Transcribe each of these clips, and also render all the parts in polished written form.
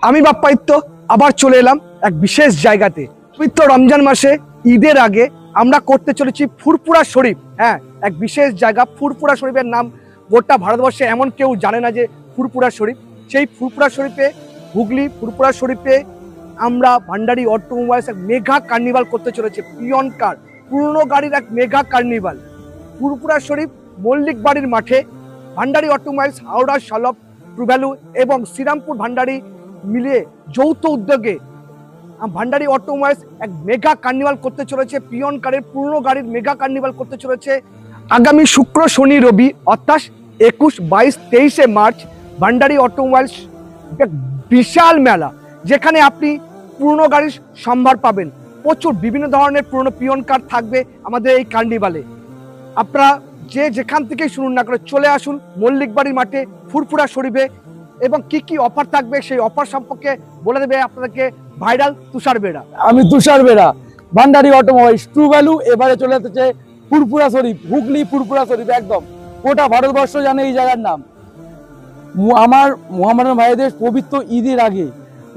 আমি বাপ্পায়িত্য আবার চলে এলাম এক বিশেষ জায়গাতে। পবিত্র রমজান মাসে ঈদের আগে আমরা করতে চলেছি ফুরফুরা শরীফ। হ্যাঁ, এক বিশেষ জায়গা ফুরফুরা শরীফের নাম গোটা ভারতবর্ষে এমন কেউ জানে না যে ফুরফুরা শরীফ। সেই ফুরফুরা শরীফে হুগলি ফুরফুরা শরীফে আমরা ভান্ডারি অটোমোবাইলস এক মেগা কার্নিভাল করতে চলেছে। পিয়ন কার পুরনো গাড়ির এক মেগা কার্নিভাল ফুরফুরা শরীফ মল্লিক বাড়ির মাঠে ভান্ডারি অটোমোবাইলস, হাওড়া, শালপ, ট্রু ভ্যালু এবং শ্রীরামপুর ভান্ডারি মিলিয়ে যৌথ উদ্যোগে ভান্ডারি অটোমোবাইলস এক মেগা কার্নিভাল করতে চলেছে। পিয়ন কারের পুরনো গাড়ির মেগা কার্নিভাল করতে চলেছে আগামী শুক্র, শনি, রবি অর্থাৎ 21, 22, 23 মার্চ। ভান্ডারি অটোমোবাইলস এক বিশাল মেলা, যেখানে আপনি পুরনো গাড়ির সম্ভার পাবেন। প্রচুর বিভিন্ন ধরনের পুরনো পিয়ন কার থাকবে আমাদের এই কার্নিভালে। আপনারা যে যেখান থেকেই শুনুন না করে চলে আসুন মল্লিক বাড়ির মাঠে ফুরফুরা শরীফে। এবং কি কি অফার থাকবে সেই অফার সম্পর্কে বলে দেবে আপনাদেরকে ভাইরাল তুষার বেড়া। আমি তুষার বেড়া, ভান্ডারি অটোমোবাইলস, ট্রু ভ্যালু। এবারে চলে এসেছে ফুরফুরা শরীফ, হুগলি ফুরফুরা শরীফ। একদম গোটা ভারতবর্ষ জানে এই জায়গার নাম। আমার মোহাম্মদন ভাইদের পবিত্র ঈদের আগে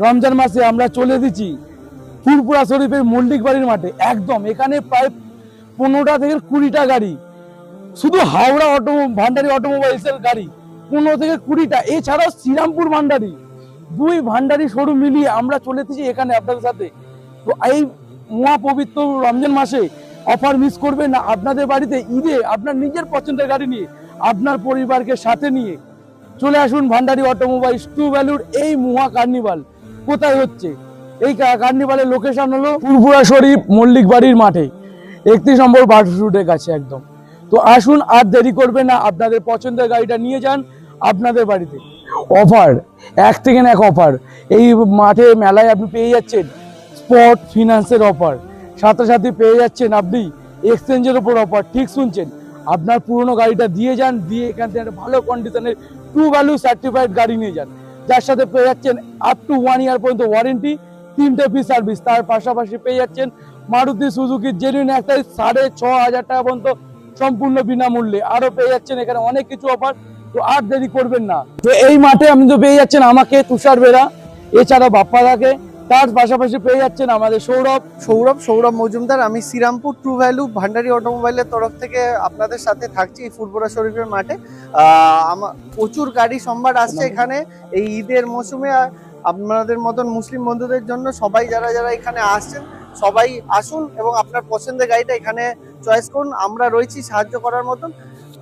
রমজান মাসে আমরা চলে এসেছি ফুরফুরা শরীফের মল্লিক বাড়ির মাঠে। একদম এখানে প্রায় 15টা থেকে 20টা গাড়ি, শুধু হাওড়া ভান্ডারি অটোমোবাইলসের গাড়ি 15 থেকে 20টা। এছাড়াও শ্রীরামপুর ভান্ডারি, দুই ভান্ডারি শোরুম মিলিয়ে আমরা চলে এসেছি এখানে আপনাদের সাথে। তো এই মহাপবিত্র রমজান মাসে অফার মিস করবেন না। আপনাদের বাড়িতে ঈদে আপনার নিজের পছন্দের গাড়ি নিয়ে আপনার পরিবারকে সাথে নিয়ে চলে আসুন ভান্ডারি অটোমোবাইলস, ট্রু ভ্যালুর এই মহা কার্নিভাল। কোথায় হচ্ছে এই কার্নিভালের লোকেশন হলো ফুরফুরা শরীফ মল্লিক বাড়ির মাঠে, 31 নম্বর বাস রুটের কাছে একদম। তো আসুন, আর দেরি করবেন না, আপনাদের পছন্দের গাড়িটা নিয়ে যান আপনাদের বাড়িতে। অফার এক থেকে এক অফার এই মাঠে মেলায় আপনি পেয়ে যাচ্ছেন। স্পট ফিনান্সের অফার, সাথে সাথে পেয়ে যাচ্ছেন আপনি এক্সচেঞ্জের উপর অফার। ঠিক শুনছেন, আপনার পুরনো গাড়িটা দিয়ে যান, দিয়ে এখান থেকে একটা ভালো কন্ডিশনের ট্রু ভ্যালু সার্টিফাইড গাড়ি নিয়ে যান, যার সাথে পেয়ে যাচ্ছেন আপ টু 1 ইয়ার পর্যন্ত ওয়ারেন্টি, 3টে ফ্রি সার্ভিস। তার পাশাপাশি পেয়ে যাচ্ছেন মারুতি সুজুকি জেনুইন একটা 6,500 টাকা পর্যন্ত সম্পূর্ণ বিনামূল্যে। আরো পেয়ে যাচ্ছেন এখানে অনেক কিছু অফার। তো আর দেরি করবেন না। তো এই মাঠে আপনি তো পেয়ে যাচ্ছেন আমাকে, তুষার বেড়া, এছাড়া বাপ্পা দাকে। তার পাশাপাশি পেয়ে যাচ্ছেন আমাদের সৌরভ মজুমদার। আমি শ্রীরামপুর ট্রু ভ্যালু ভান্ডারি অটোমোবাইলের তরফ থেকে আপনাদের সাথে থাকছি এই ফুরফুরা শরীফের মাঠে। প্রচুর গাড়ি সম্ভার আসছে এখানে এই ঈদের মৌসুমে। আপনাদের মতন মুসলিম বন্ধুদের জন্য সবাই যারা যারা এখানে আসছেন সবাই আসুন এবং আপনার পছন্দের গাড়িটা এখানে চয়েস করুন। আমরা রয়েছি সাহায্য করার মতন।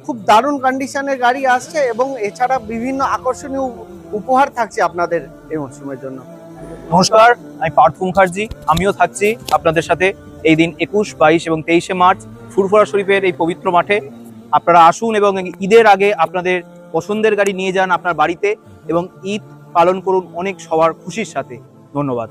খুব দারুণ কন্ডিশনের গাড়ি আসছে এবং এছাড়া বিভিন্ন আকর্ষণীয় উপহার থাকছে আপনাদের এই মৌসুমের জন্য। নমস্কার, আমি পার্থ মুখার্জি। আমিও থাকছি আপনাদের সাথে এই দিন 21, 22 এবং 23 মার্চ ফুরফুরা শরীফের এই পবিত্র মাঠে। আপনারা আসুন এবং ঈদের আগে আপনাদের পছন্দের গাড়ি নিয়ে যান আপনার বাড়িতে এবং ঈদ পালন করুন অনেক সবার খুশির সাথে। ধন্যবাদ।